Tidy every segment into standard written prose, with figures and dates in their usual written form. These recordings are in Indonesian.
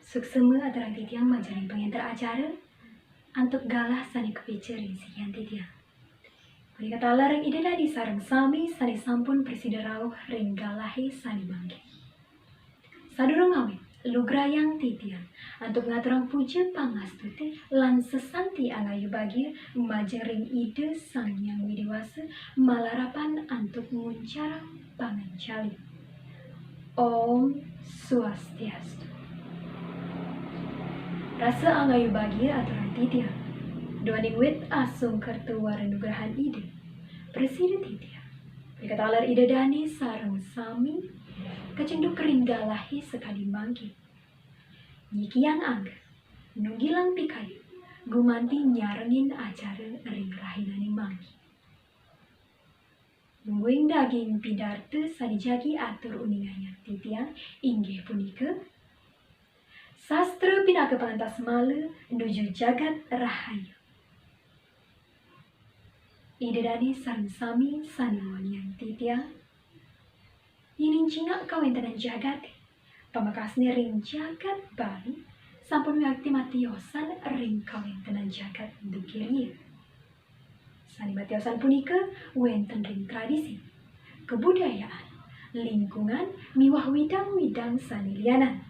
Suksema atarang titiang majaring pengantar acara antuk galah sani kepecerin sikian titiang. Mereka tala ring idela di sarang sami sani sampun presiderau ring galahe sani mangke. Sadurung awit lugrayang titiang antuk ngaturang puja pangastuti lan sesanti angayu bagi majeng ring ide sang yang widiwasa malarapan antuk nguncarang pangancali. Om Swastiastu. Rasa angayu bagia aturan titiang. Duaning wit asung kertuara nugrahan ide. Presiden titiang. Berkatalar ide dani sarang sami. Kecenduk keringgalahi sekali mangki. Nyikian angga. Nunggilang pikayu. Gumanti nyarengin acara ring rahinani mangki. Nungguing daging pidarte sanijagi atur uninganya titiang. Inggih punika. Sastra pinaka pantas malu nuju jagat rahayu. Ide dani sareng sami saniwan yang titiang. Inin cingak kawentanan jagat. Pamakasnya ring jagat bali. Sampun ngakti matiosan ring kawentanan jagat dukiria. Sani matiosan punika wenten ring tradisi, kebudayaan, lingkungan, miwah widang-widang sani lianan.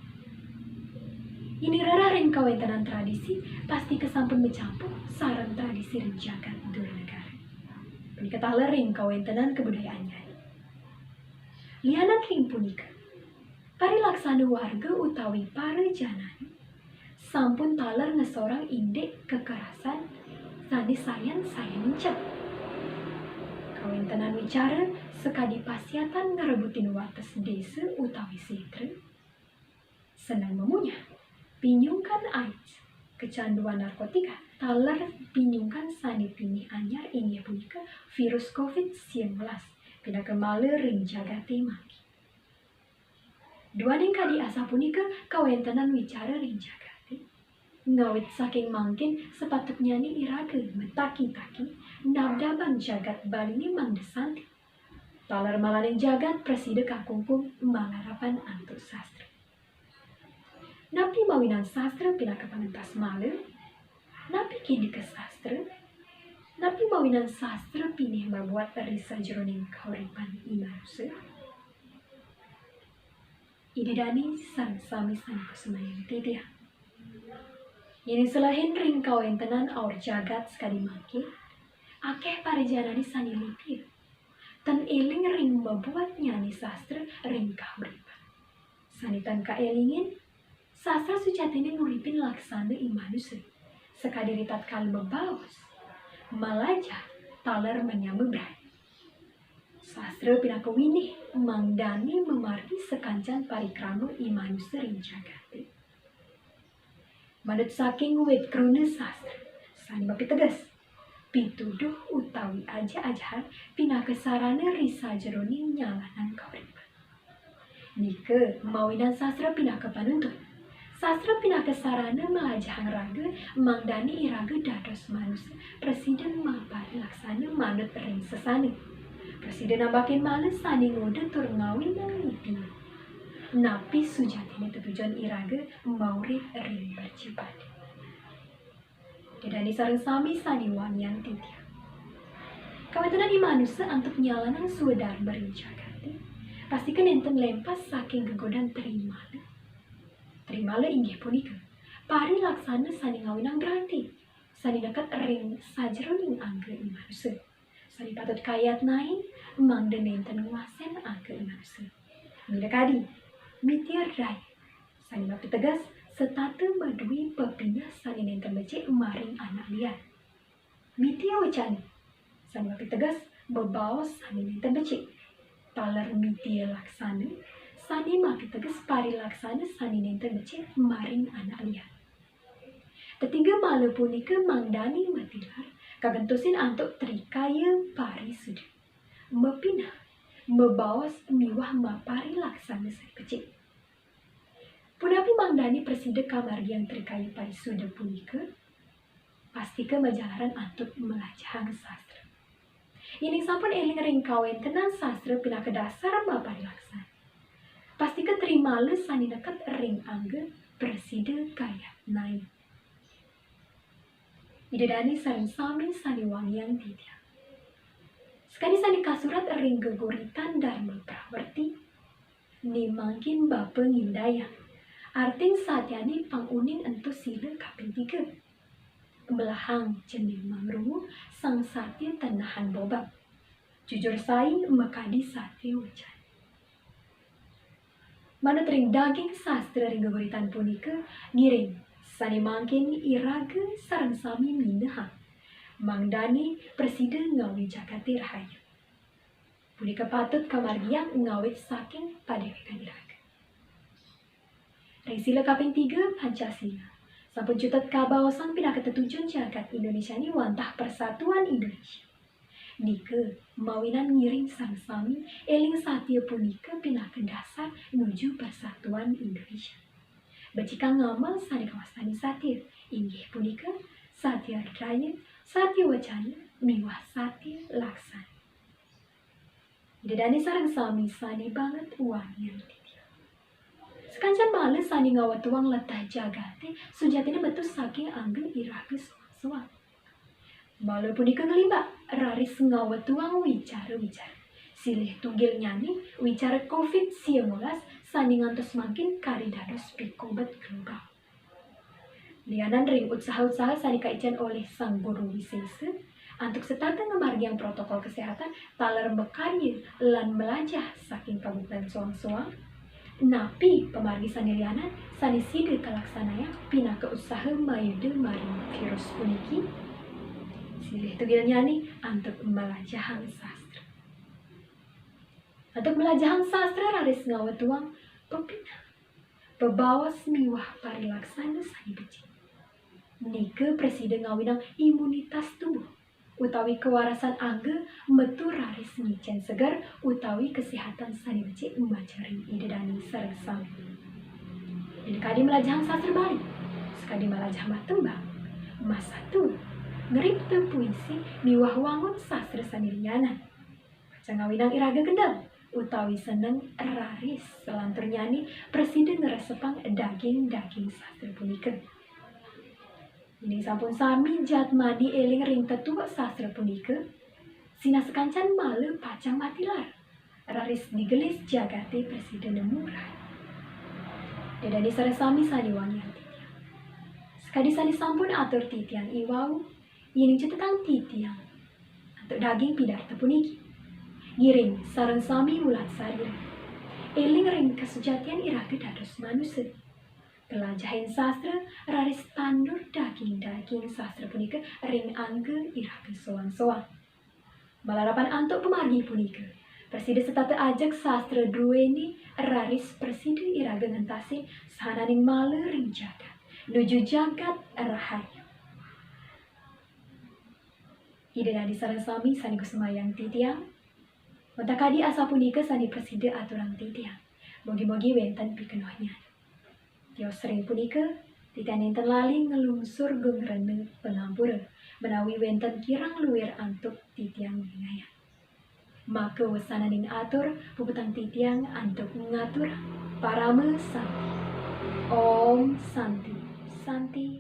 Ini rara ring kawentanan tradisi pasti kesampun mencampur sarang tradisi ring jagat dua negara. Penikatala ring kawentanan kebudayaannya. Lianan ring punika. Pari laksana warga utawi para janani. Sampun talar ngesorang indek kekerasan sani sayan encap. Kawentanan wicara sekadi pasiatan ngerebutin wates desa utawi setre. Senang memunyah. Pinyungkan AIDS, kecanduan narkotika, talar pinyungkan sani pinih anyar inggih punika virus COVID-19, pinaka male ring jagate maki. Duaning kadi asa punika kawentanan wicara ring jagate. Ngawit saking mangkin sepatutnya ni iraga metaki-taki, nabdaban jagat balini mangdesanti. Talar malaning jagat preside kakungkung malarapan antuk sastra. Napi mawinan sastra pinaka pangentas malu, napi kini ke sastra, napi mawinan sastra pinih membuat risa jeroning kauripan imanusa. Ide dani sang sami sang kusemayang titiang. Ini selahin ring kawentanan aur jagat sekali maki, akeh parijanani sani lipir, tan eling ring membuat nyanyi sastra ring kauripan. Sanitan kaelingin, sastra sujatine nguripin laksana imanusa. Sekadiri tatkala membaos, malaja talar menyambebrai. Sastra pinaka winih mangdani memargi sekancan parikrama imanusa ring jagate. Manut saking wit kruna sastra, sani mapi tegas. Pituduh utawi aja-ajahan pinaka sarana risa jeroning nyalanan kauripan. Nika mawinan sastra pinaka panuntun. Sastra pinaka sarana melajahang raga mangdani iraga dados manusia. Presiden mapari laksana manut ring sesane. Presiden nambakin males sani ngode tur ngawin nang lipi. Napi sujatine tujuan iraga maurip ring bercipade. Dedani sareng sami sani wanyang titiang. Kawentanan imanusa antuk nyalanan suedar bering jagate. Pastikan enten lempas saking gegodan terimale. Terimala inggih punika. Pari laksana sani ngawinang granti. Sani dekat ring sajeroning angga imanusa. Sani patut kayat naik mangda nenten nguasen angga imanusa. Mida kadi, mitiar raya. Sani mapi tegas setata madui pepinya sani nenten becek maring anak liar. Mitia wacani. Sani mapi tegas bebaos sani nenten becek. Talar mitia laksana. Sani mapi tegas pari laksana sani nenten becek maring anak liar. Ketiga malu punika mangdani matilar kagentusin antuk trikaya pari sudah. Mepinah, mebawas miwah mapari laksana sai becek. Punapi mangdani preside kamargi yang trikaya pari sudah punika, pasti ke majalaran antuk melajahang sastra. Ini sampun eling ring kawentanan sastra pinaka dasar mapari laksana. Pasti ke terima le sani dekat ring angge preside kaya naik. Idedani sareng sami sani wangian titia. Sekali sani kasurat ring geguritan Dharma Prawerti, ni mangkin bapa ngindaya. Arting satyani pangunin entu sila kaping 3. Belahang cening mangrungu sang satya tenahan bobak. Jujur saing makadi satya wajan. Manut ring daging sastra ring geguritan punika ngiring sani mangkin iraga sareng sami minaha. Mangdani presiden ngawi Jakati Rahayu. Punika patut kamargiang ngawit saking padewekan iraga. Ring sila kaping 3 Pancasila. Sampun cutet kabawasan pindah ketetujun jagat Indonesia ni wantah persatuan Indonesia. Nika mawinan ngiring sang sami eling satya punika pindah ke dasar menuju persatuan Indonesia. Becika ngamal sani kawastani satya inggih punika satya raya, satya wacana, miwah satya laksana. Dedani sareng sami sani banget wangian titia. Sekancan males sani ngawat tuang letah jagate sujatina betul saking angge iraga suang-suang. Malu punika ngelimba raris ngawat tuang wicara. Silih tunggil nyanyi wicara COVID-19 sani ngantos makin karidados pikobat global. Lianan ring usaha-usaha sani kaican oleh sang guru wisesa untuk setata ngemargiang protokol kesehatan taler bekarya lan melajah saking kabupaten soang-soang. Napi pemargi sani lianan sani sida kalaksanaya pinah ke usaha mayude maring virus puniki. Silih tugil nyani untuk melajahang sastra. Untuk melajahang sastra raris ngawat tuang pepinah. Pebawas miwah parilaksana sani becik. Nika presiden ngawinang imunitas tubuh utawi kewarasan angge metu raris ngicen segar utawi kesehatan sani becik membacaring idedani sareng sami. Ini kadi melajahang sastra Bali, sekadi melajah matembang, masa tu ngeripte puisi miwah wangun sastra sani lianan. Baca ngawinang iraga kendal utawi seneng raris selantur nyani presiden ngeresepang daging sastra punika. Ini sampun sami jatmadi eling ring tetua sastra punika. Sina sekancan malu pacang matilar. Raris digelis jagate presiden murah. Dedani sareng sami sani wangian titiang. Sekadi sani sampun atur titiang iwau, yining cetetang titiang. Untuk daging pidarta puniki. Giring sareng sami wulat sarira. Eling ring kesejatian iraga dados manusia. Pelajahin sastra raris tandur daging sastra punika ring angge iraga soang-soang. Malarapan antuk pemargi punika. Presiden setata ajak sastra duweni raris presiden iraga ngentasin sahananing male ring jagat. Nuju jagat rahayu. Idedani sareng sami sani kusemayang titiang. Watakadi asa punika sani presiden aturan titiang. Mogi-mogi wenten pikenohnya. Tio sering punika, titian enten lali ngelungsur gengrene pengampura, menawi wenten kirang luwir antuk titiang ngingaya. Maka wasananing atur, puputang titiang antuk ngatur, parame santi. Om Santi, Santi,